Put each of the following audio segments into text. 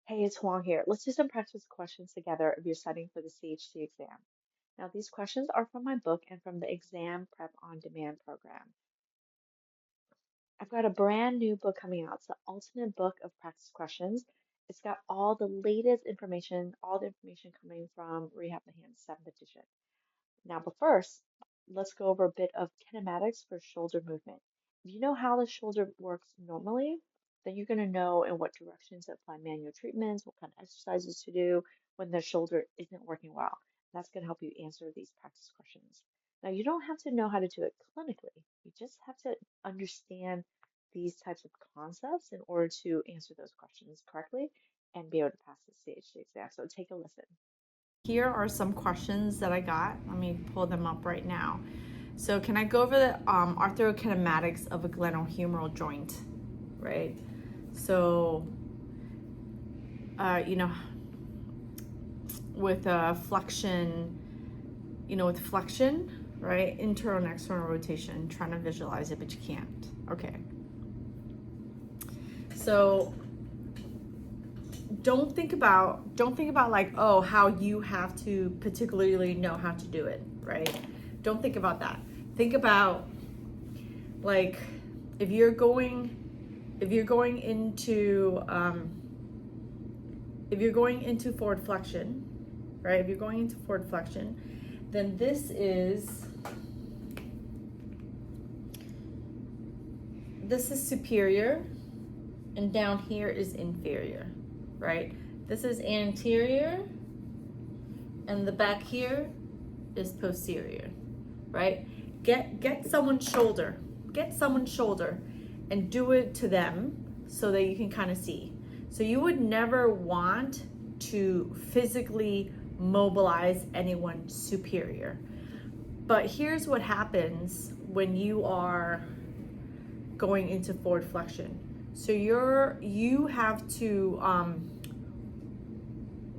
Hey, it's Huang here. Let's do some practice questions together if you're studying for the CHC exam. Now, these questions are from my book and from the Exam Prep on Demand program. I've got a brand new book coming out. It's the ultimate book of practice questions. It's got all the information coming from Rehab the Hand 7th edition. Now, but first, let's go over a bit of kinematics for shoulder movement. If you know how the shoulder works normally, then you're going to know in what directions to apply manual treatments, what kind of exercises to do when the shoulder isn't working well. That's going to help you answer these practice questions. Now, you don't have to know how to do it clinically. You just have to understand these types of concepts in order to answer those questions correctly and be able to pass the CHD exam. So take a listen. Here are some questions that I got. Let me pull them up right now. So can I go over the arthrokinematics of a glenohumeral joint, right? So, you know, with flexion, with flexion, right? Internal and external rotation, trying to visualize it, but you can't. Okay. So don't think about like, oh, how you have to particularly know how to do it, right? Don't think about that. Think about like if you're going into forward flexion, right? If you're going into forward flexion, then this is superior and down here is inferior, right? This is anterior and the back here is posterior, right? Get someone's shoulder, and do it to them so that you can kind of see. So you would never want to physically mobilize anyone superior. But here's what happens when you are going into forward flexion. So you have to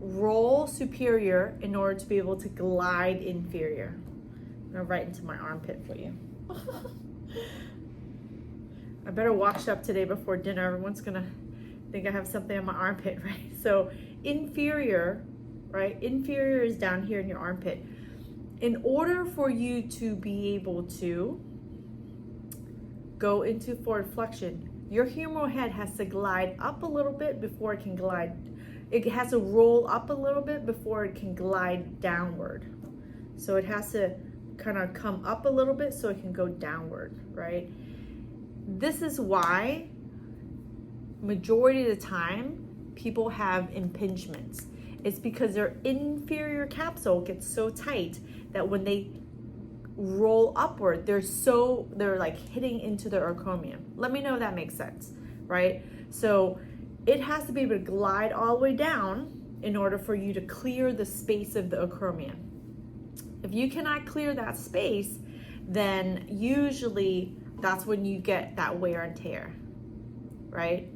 roll superior in order to be able to glide inferior. I'm gonna write into my armpit for you. I better wash up today before dinner. Everyone's gonna think I have something in my armpit, right? So inferior, right? Inferior is down here in your armpit. In order for you to be able to go into forward flexion, your humeral head has to glide up a little bit before it can glide. It has to roll up a little bit before it can glide downward. So it has to kind of come up a little bit so it can go downward, right? This is why majority of the time people have impingements. It's because their inferior capsule gets so tight that when they roll upward, they're like hitting into the acromion. Let me know if that makes sense, right? So it has to be able to glide all the way down in order for you to clear the space of the acromion. If you cannot clear that space, then usually that's when you get that wear and tear, right?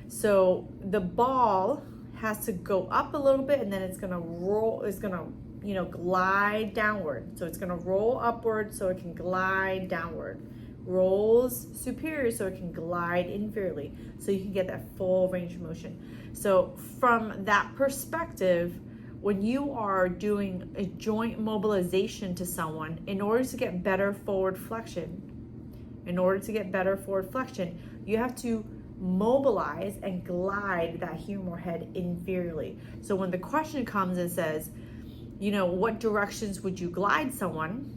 So the ball has to go up a little bit and then it's gonna roll, glide downward. So it's gonna roll upward so it can glide downward. Rolls superior so it can glide inferiorly. So you can get that full range of motion. So from that perspective, when you are doing a joint mobilization to someone, in order to get better forward flexion, you have to mobilize and glide that humeral head inferiorly. So when the question comes and says, what directions would you glide someone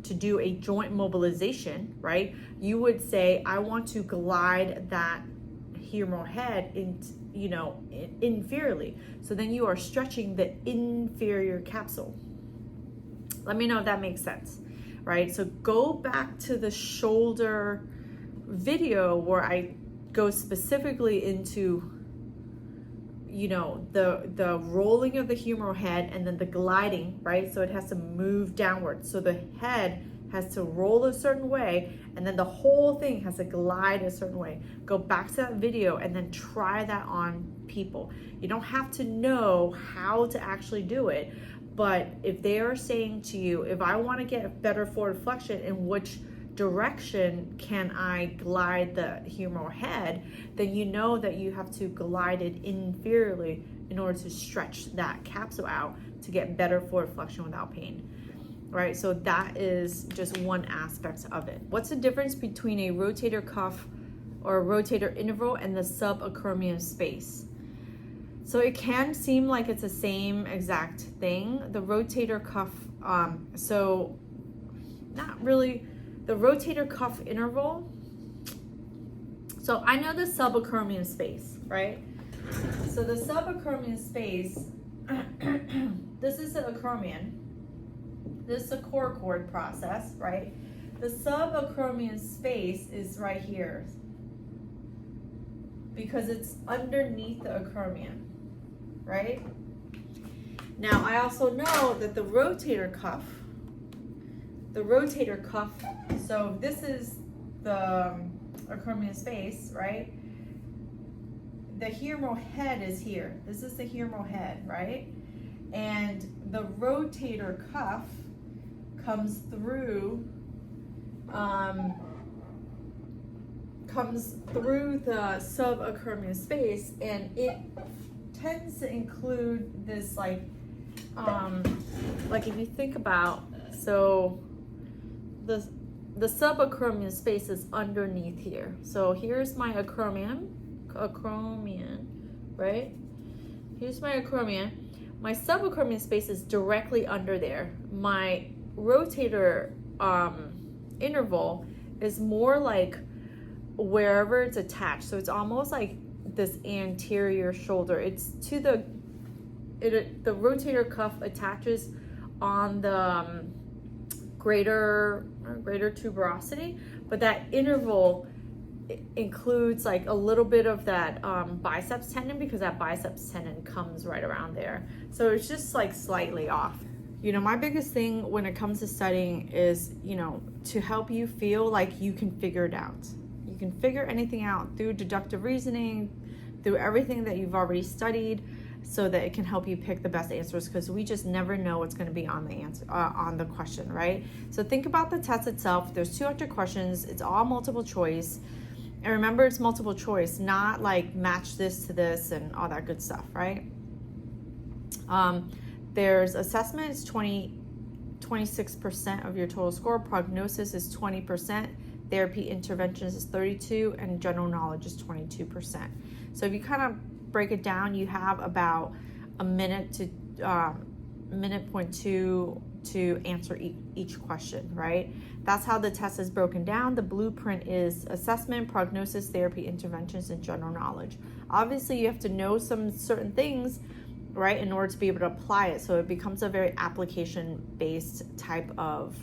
to do a joint mobilization, right? You would say, I want to glide that humeral head inferiorly. So then you are stretching the inferior capsule. Let me know if that makes sense, right? So go back to the shoulder video where I go specifically into the rolling of the humeral head and then the gliding, right? So it has to move downward. So the head has to roll a certain way and then the whole thing has to glide a certain way. Go back to that video and then try that on people. You don't have to know how to actually do it, but if they are saying to you, if I want to get better forward flexion, in which direction can I glide the humeral head, then you know that you have to glide it inferiorly in order to stretch that capsule out to get better forward flexion without pain. Right, so that is just one aspect of it. What's the difference between a rotator cuff or a rotator interval and the subacromial space? So it can seem like it's the same exact thing. The rotator cuff, so not really. The rotator cuff interval, so I know the subacromial space, right? So the subacromial space, this is the acromion. This is the coracoid process, right? The subacromial space is right here because it's underneath the acromion, right? Now, I also know that the rotator cuff, so this is the acromion space, right? The humeral head is here. This is the humeral head, right? And the rotator cuff comes through the subacromial space, and it tends to include this like if you think about, so the subacromial space is underneath here. So here's my acromion, right? Here's my acromion. My subacromial space is directly under there. My rotator interval is more like wherever it's attached. So it's almost like this anterior shoulder. It's to the rotator cuff attaches on the greater tuberosity, but that interval includes like a little bit of that biceps tendon, because that biceps tendon comes right around there. So it's just like slightly off. You know, my biggest thing when it comes to studying is, you know, to help you feel like you can figure it out. You can figure anything out through deductive reasoning, through everything that you've already studied, so that it can help you pick the best answers, because we just never know what's going to be on the answer on the question, right? So think about the test itself. There's 200 questions. It's all multiple choice. And remember, it's multiple choice, not like match this to this and all that good stuff, right? There's assessment is 26% of your total score. Prognosis is 20%. Therapy interventions is 32%, and general knowledge is 22%. So if you kind of break it down, you have about a minute to minute point two to answer each question, right? That's how the test is broken down. The blueprint is assessment, prognosis, therapy interventions, and general knowledge. Obviously, you have to know some certain things, right, in order to be able to apply it. So it becomes a very application-based type of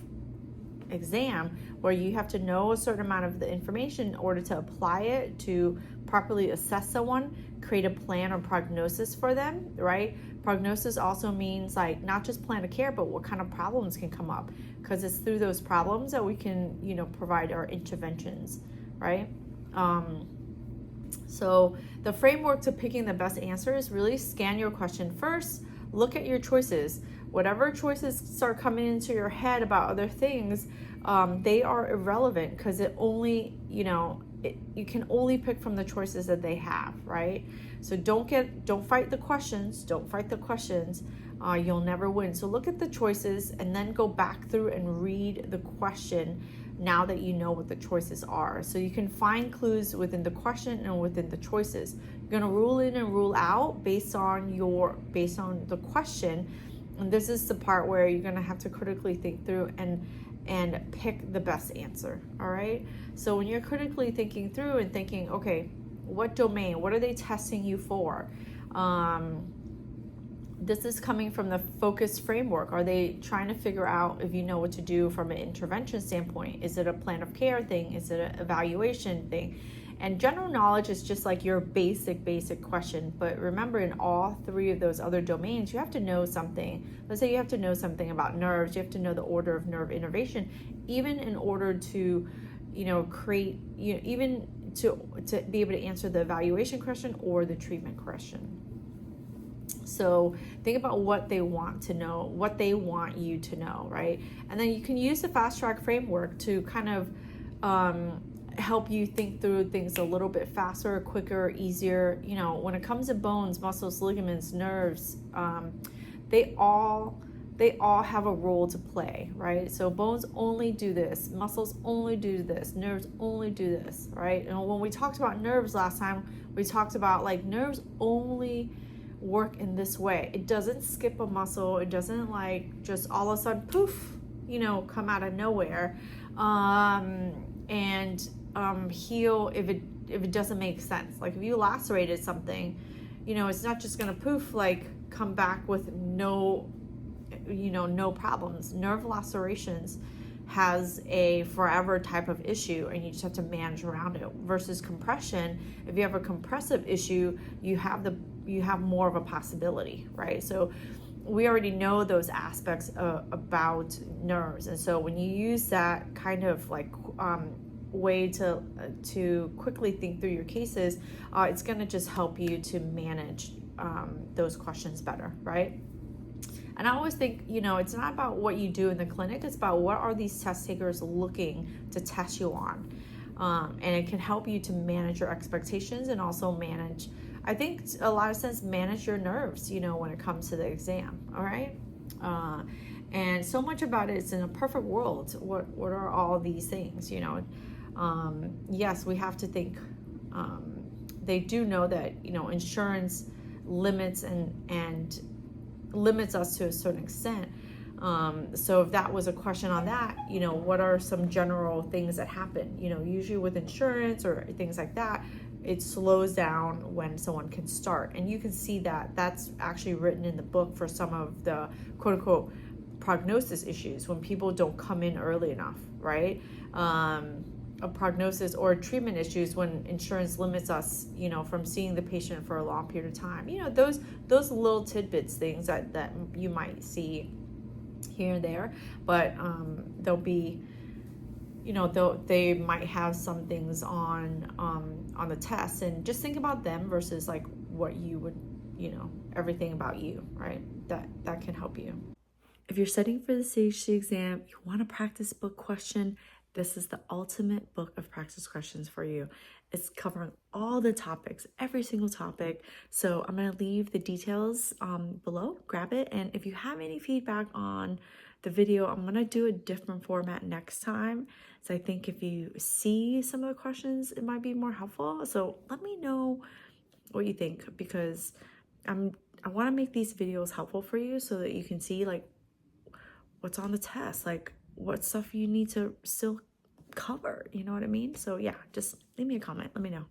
exam, where you have to know a certain amount of the information in order to apply it to properly assess someone, create a plan or prognosis for them, right? Prognosis also means like not just plan of care, but what kind of problems can come up, because it's through those problems that we can, you know, provide our interventions, right? So the framework to picking the best answer is really scan your question first, look at your choices. Whatever choices start coming into your head about other things, they are irrelevant, because it only, you know, you can only pick from the choices that they have, right? So don't fight the questions. You'll never win. So look at the choices and then go back through and read the question now that you know what the choices are. So you can find clues within the question and within the choices. You're gonna rule in and rule out based on the question. And this is the part where you're gonna have to critically think through and pick the best answer, all right? So when you're critically thinking through and thinking, okay, what domain, what are they testing you for? This is coming from the focus framework. Are they trying to figure out if you know what to do from an intervention standpoint? Is it a plan of care thing? Is it an evaluation thing? And general knowledge is just like your basic question. But remember, in all three of those other domains, you have to know something. Let's say you have to know something about nerves. You have to know the order of nerve innervation, even in order to, you know, create, you know, even to be able to answer the evaluation question or the treatment question. So think about what they want to know, what they want you to know, right? And then you can use the fast track framework to kind of help you think through things a little bit faster, quicker, easier. You know, when it comes to bones, muscles, ligaments, nerves, they all have a role to play, right? So bones only do this, muscles only do this, nerves only do this, right? And when we talked about nerves last time, we talked about like nerves only work in this way. It doesn't skip a muscle. It doesn't like just all of a sudden poof, you know, come out of nowhere, and heal if it doesn't make sense. Like if you lacerated something, you know, it's not just gonna poof like come back with no, you know, no problems. Nerve lacerations has a forever type of issue, and you just have to manage around it. Versus compression, if you have a compressive issue, you have more of a possibility, right? So we already know those aspects about nerves, and so when you use that kind of like way to quickly think through your cases, it's going to just help you to manage those questions better, right? And I always think, you know, it's not about what you do in the clinic, it's about what are these test takers looking to test you on. And it can help you to manage your expectations and also manage, I think a lot of sense, manage your nerves, you know, when it comes to the exam, all right? And so much about it is in a perfect world. What are all these things, you know? Yes, we have to think, they do know that, you know, insurance limits and limits us to a certain extent. So if that was a question on that, you know, what are some general things that happen? You know, usually with insurance or things like that, it slows down when someone can start. And you can see that that's actually written in the book for some of the quote unquote prognosis issues when people don't come in early enough, right? A prognosis or treatment issues when insurance limits us, you know, from seeing the patient for a long period of time. You know, those little tidbits, things that you might see here and there, but they'll be, you know, they might have some things on the test, and just think about them versus like what you would, you know, everything about you, right? That can help you. If you're studying for the CHC exam, you want to practice book question, this is the ultimate book of practice questions for you. It's covering all the topics, every single topic. So I'm going to leave the details below, grab it. And if you have any feedback on the video, I'm going to do a different format next time. So I think if you see some of the questions, it might be more helpful. So let me know what you think, because I want to make these videos helpful for you so that you can see like what's on the test, like what stuff you need to still cover, you know what I mean? So yeah, just leave me a comment, let me know.